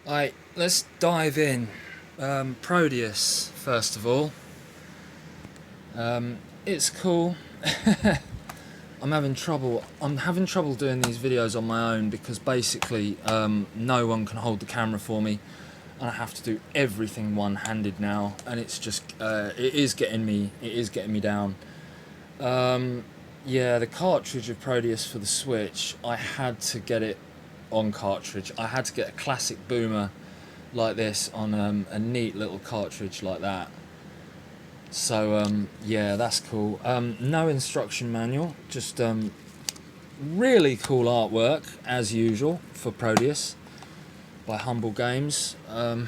Alright, let's dive in. Proteus, first of all. It's cool. I'm having trouble doing these videos on my own because basically no one can hold the camera for me, and I have to do everything one-handed now, and it's just it is getting me down. Yeah, the cartridge of Proteus for the Switch, I had to get it on cartridge. I had to get a classic Boomer like this on a neat little cartridge like that. So yeah, that's cool. No instruction manual, just really cool artwork as usual for Proteus by Humble Games. I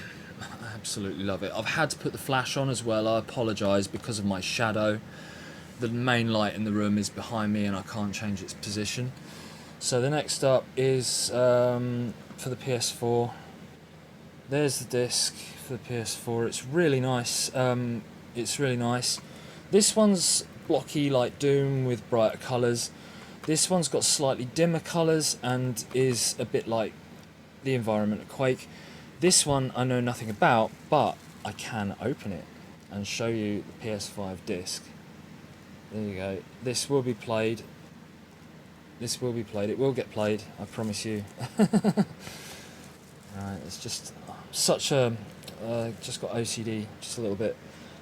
absolutely love it. I've had to put the flash on as well. I apologise because of my shadow. The main light in the room is behind me and I can't change its position. So the next up is for the PS4. There's the disc for the PS4. It's really nice. This one's blocky like Doom with brighter colours. This one's got slightly dimmer colours and is a bit like the environment of Quake. This one I know nothing about, but I can open it and show you the PS5 disc. There you go. This will be played. It will get played, I promise you. Right, it's just such a just got OCD, just a little bit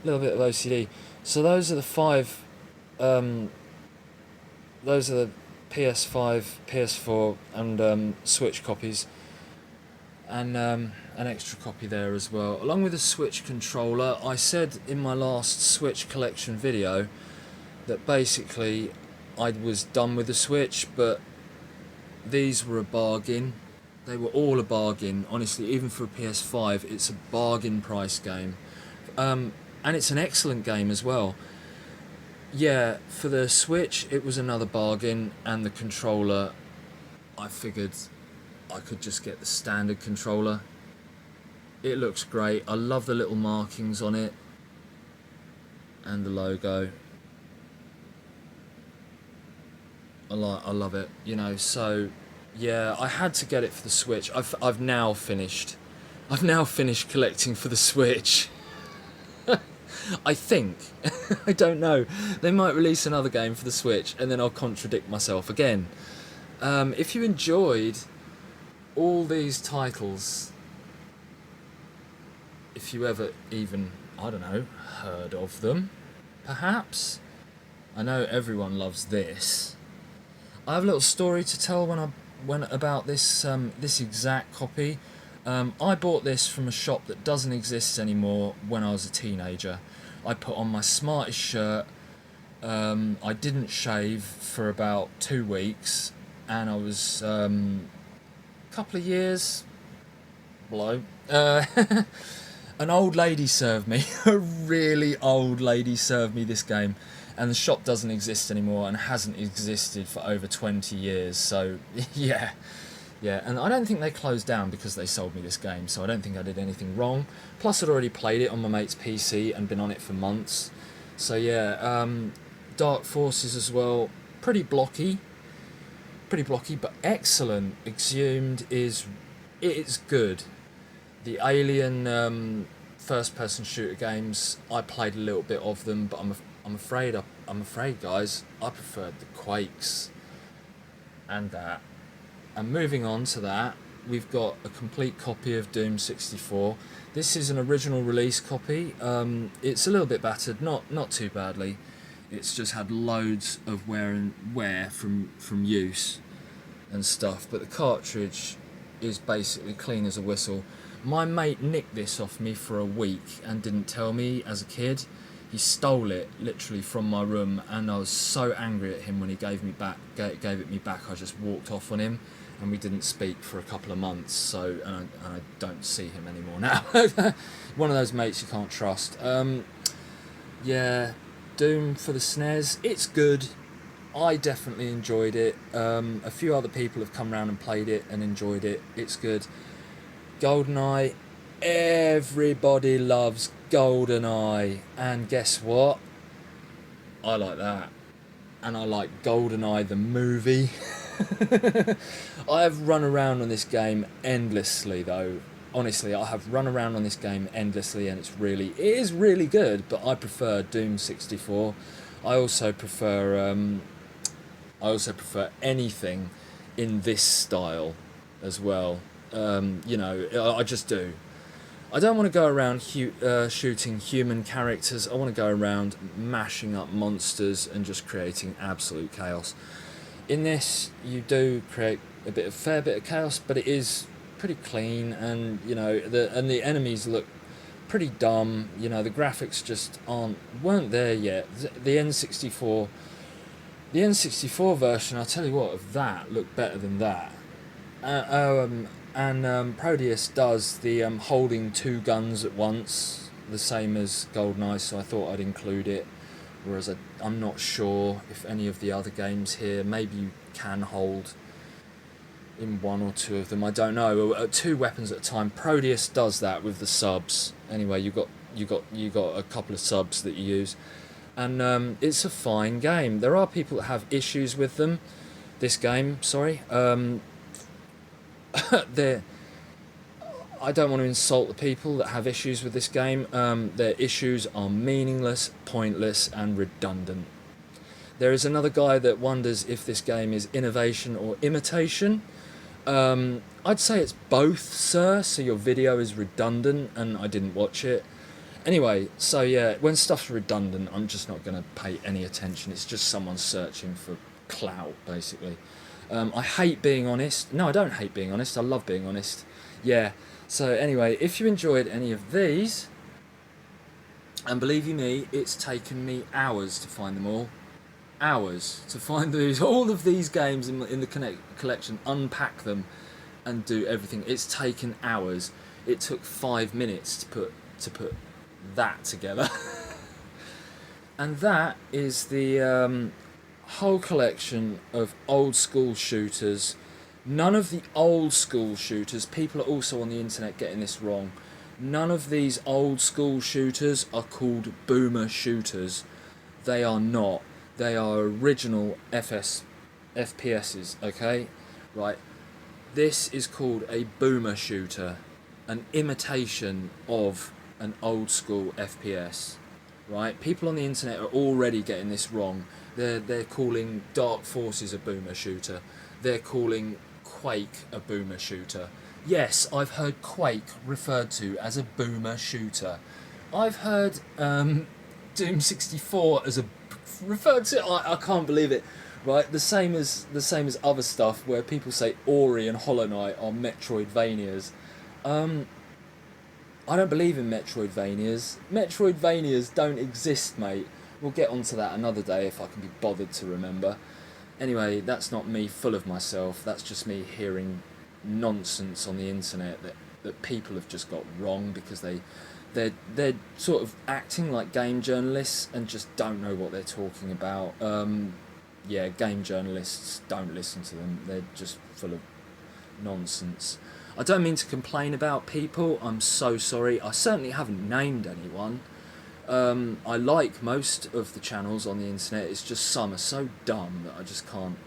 of OCD. So those are the five. Those are the PS5, PS4, and Switch copies, and an extra copy there as well, along with a Switch controller. I said in my last Switch collection video that basically I was done with the Switch, but these were a bargain. They were all a bargain, honestly. Even for a PS5, it's a bargain price game, and it's an excellent game as well. Yeah, for the Switch it was another bargain, and the controller, I figured I could just get the standard controller. It looks great. I love the little markings on it and the logo. I love it, you know. So yeah, I had to get it for the Switch. I've now finished collecting for the Switch. I think. I don't know. They might release another game for the Switch and then I'll contradict myself again. If you enjoyed all these titles, if you ever even, I don't know, heard of them, perhaps. I know everyone loves this. I have a little story to tell when about this this exact copy. I bought this from a shop that doesn't exist anymore when I was a teenager. I put on my smartest shirt. I didn't shave for about 2 weeks, and I was a couple of years below. An old lady served me, a really old lady served me this game, and the shop doesn't exist anymore and hasn't existed for over 20 years. So yeah. Yeah, and I don't think they closed down because they sold me this game, so I don't think I did anything wrong. Plus, I'd already played it on my mate's PC and been on it for months. So yeah, Dark Forces as well, pretty blocky, but excellent. Exhumed it's good. The Alien first-person shooter games, I played a little bit of them, but I'm afraid, guys, I preferred the Quakes and that. And moving on to that, we've got a complete copy of Doom 64. This is an original release copy. It's a little bit battered, not too badly. It's just had loads of wear from use and stuff. But the cartridge is basically clean as a whistle. My mate nicked this off me for a week and didn't tell me as a kid. He stole it literally from my room, and I was so angry at him when he gave it me back. I just walked off on him, and we didn't speak for a couple of months. So, and I don't see him anymore now. One of those mates you can't trust. Yeah, Doom for the SNES. It's good. I definitely enjoyed it. A few other people have come round and played it and enjoyed it. It's good. GoldenEye. Everybody loves GoldenEye, and guess what? I like that, and I like GoldenEye the movie. I have run around on this game endlessly though. honestly, I have run around on this game endlessly, and it is really good. But I prefer Doom 64. I also prefer anything in this style as well. I just do. I don't want to go around shooting human characters. I want to go around mashing up monsters and just creating absolute chaos. In this, you do create fair bit of chaos, but it is pretty clean, and the enemies look pretty dumb. The graphics just weren't there yet. The N64 version, I'll tell you what, of that looked better than that. Proteus does the holding two guns at once, the same as GoldenEye, so I thought I'd include it. Whereas I'm not sure if any of the other games here, maybe you can hold in one or two of them, I don't know. 2 weapons at a time. Proteus does that with the subs. Anyway, you got a couple of subs that you use, and it's a fine game. There are people that have issues with them. This game, sorry. I don't want to insult the people that have issues with this game. Their issues are meaningless, pointless, and redundant. There is another guy that wonders if this game is innovation or imitation. I'd say it's both, sir, so your video is redundant and I didn't watch it. Anyway, so yeah, when stuff's redundant, I'm just not going to pay any attention. It's just someone searching for clout, basically. I hate being honest. No, I don't hate being honest. I love being honest. Yeah, so anyway, if you enjoyed any of these, and believe you me, it's taken me hours to find them all. Hours to find all of these games in the collection, unpack them and do everything. It's taken hours. It took 5 minutes to put that together. And that is the whole collection of old school shooters. None of the old school shooters, people are also on the internet getting this wrong, none of these old school shooters are called boomer shooters. They are not. They are original FPSs, okay? Right. This is called a boomer shooter, an imitation of an old school FPS. Right? People on the internet are already getting this wrong. They're calling Dark Forces a boomer shooter. They're calling Quake a boomer shooter. Yes, I've heard Quake referred to as a boomer shooter. I've heard Doom 64 as referred to. I can't believe it. Right, the same as other stuff where people say Ori and Hollow Knight are Metroidvanias. I don't believe in Metroidvanias. Metroidvanias don't exist, mate. We'll get onto that another day if I can be bothered to remember. Anyway, that's not me full of myself. That's just me hearing nonsense on the internet that people have just got wrong because they're sort of acting like game journalists and just don't know what they're talking about. Yeah, game journalists, don't listen to them. They're just full of nonsense. I don't mean to complain about people. I'm so sorry. I certainly haven't named anyone. I like most of the channels on the internet. It's just some are so dumb that I just can't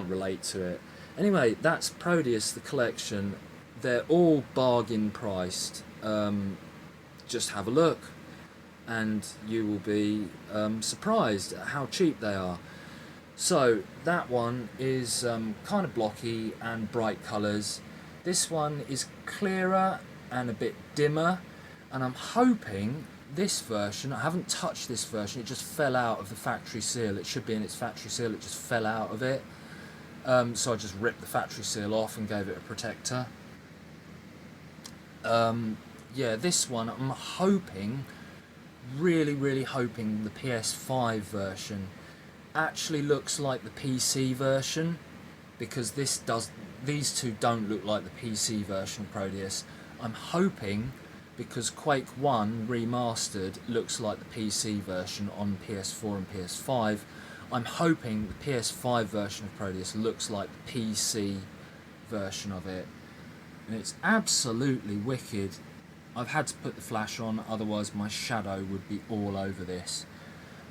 relate to it. Anyway, that's Proteus, the collection. They're all bargain priced. Just have a look and you will be surprised at how cheap they are. So that one is kind of blocky and bright colours. This one is clearer and a bit dimmer, and I'm hoping this version, I haven't touched this version, it just fell out of the factory seal. It should be in its factory seal, it just fell out of it. So I just ripped the factory seal off and gave it a protector. Yeah, this one I'm hoping, really hoping the PS5 version actually looks like the PC version, because these two don't look like the PC version of Proteus. I'm hoping, because Quake 1 Remastered looks like the PC version on PS4 and PS5, I'm hoping the PS5 version of Proteus looks like the PC version of it. And it's absolutely wicked. I've had to put the flash on, otherwise my shadow would be all over this.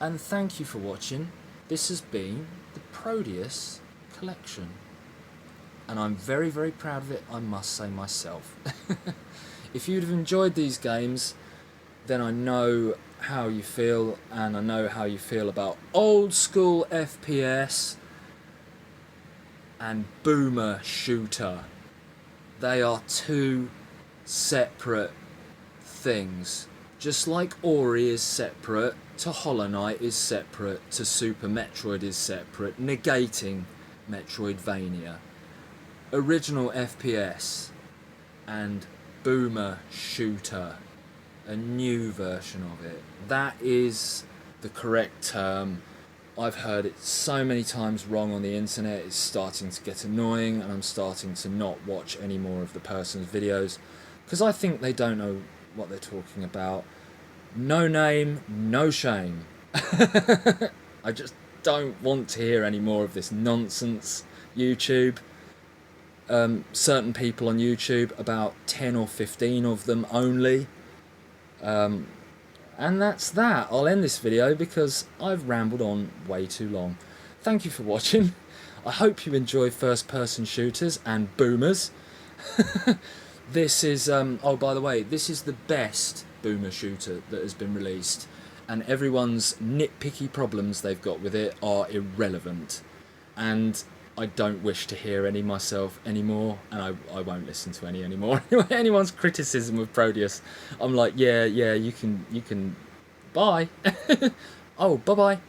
And thank you for watching. This has been the Proteus collection. and I'm very, very proud of it, I must say myself. If you'd have enjoyed these games, then I know how you feel, and I know how you feel about old school FPS and boomer shooter. They are two separate things. Just like Ori is separate, to Hollow Knight is separate, to Super Metroid is separate, negating Metroidvania. Original FPS and boomer shooter, a new version of it. That is the correct term. I've heard it so many times wrong on the internet, it's starting to get annoying, and I'm starting to not watch any more of the person's videos because I think they don't know what they're talking about. No name, no shame. I just don't want to hear any more of this nonsense, YouTube. Certain people on YouTube, about 10 or 15 of them only. And that's that. I'll end this video because I've rambled on way too long. Thank you for watching. I hope you enjoy first-person shooters and boomers. This is, oh by the way, this is the best boomer shooter that has been released, and everyone's nitpicky problems they've got with it are irrelevant, and I don't wish to hear any myself anymore, and I won't listen to any anymore. Anyone's criticism of Proteus, I'm like, yeah, you can, bye. Oh, bye-bye.